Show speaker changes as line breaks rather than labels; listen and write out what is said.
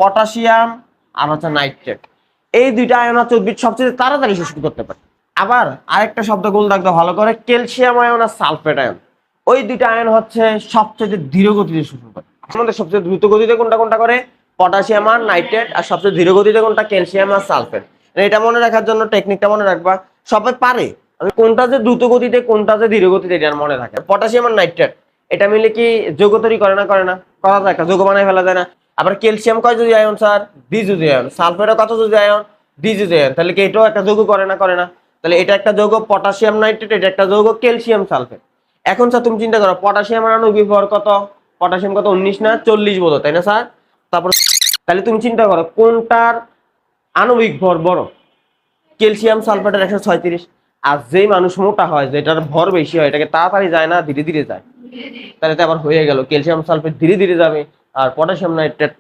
Potassium আর হচ্ছে nitrate, এই দুইটা আয়ন হচ্ছে উদ্ভিদ সবচেয়ে তাড়াতাড়ি শোষণ করতে পারে। আবার আরেকটা শব্দ গোল রাখতে ভালো করে, ক্যালসিয়াম আয়ন আর সালফেট আয়ন, ওই দুইটা আয়ন হচ্ছে সবচেয়ে ধীর গতিতে শোষণ করে। আমাদের সবচেয়ে দ্রুত গতিতে কোনটা কোনটা করে? পটাশিয়াম আর নাইট্রেট। আর সবচেয়ে ধীর গতিতে কোনটা? ক্যালসিয়াম আর সালফেট। এটা মনে রাখার জন্য টেকনিকটা মনে রাখবা, সবাই পারে। আমি কোনটা যে দ্রুত গতিতে কোনটা যে ধীর গতিতে এটা মনে রাখে। পটাশিয়াম আর নাইট্রেট এটা মিলে কি যৌগ তৈরি করে না? করে না? করা যায়, একটা যৌগ বানায় ফেলা যায় না? আবার ক্যালসিয়াম কয় যুজি আয়ন স্যার? দ্বিযুজি আয়ন। সালফেটও কত যুজি আয়ন? দ্বিযুজি আয়ন। তাহলে কি এটাও একটা যৌগ করে না? করে না? তাহলে এটা একটা যৌগ পটাশিয়াম নাইট্রেট, এটা একটা যৌগ ক্যালসিয়াম সালফেট। এখন স্যার তুমি চিন্তা করো, পটাশিয়াম আণবিক ভর কত? পটাশিয়াম কত? 19 না 40 বোধ, তাই না স্যার? তারপর তাহলে তুমি চিন্তা করো কোনটার আণবিক ভর বড়? ক্যালসিয়াম সালফেটের 136। আর যেই মানুষ মোটা হয়, যেটার ভর বেশি হয়, এটাকে তাড়াতাড়ি যায় না ধীরে ধীরে যায়? তাহলে তো আবার হয়ে গেল ক্যালসিয়াম সালফেট ধীরে ধীরে যাবে আর পটাশিয়াম নাইট্রেট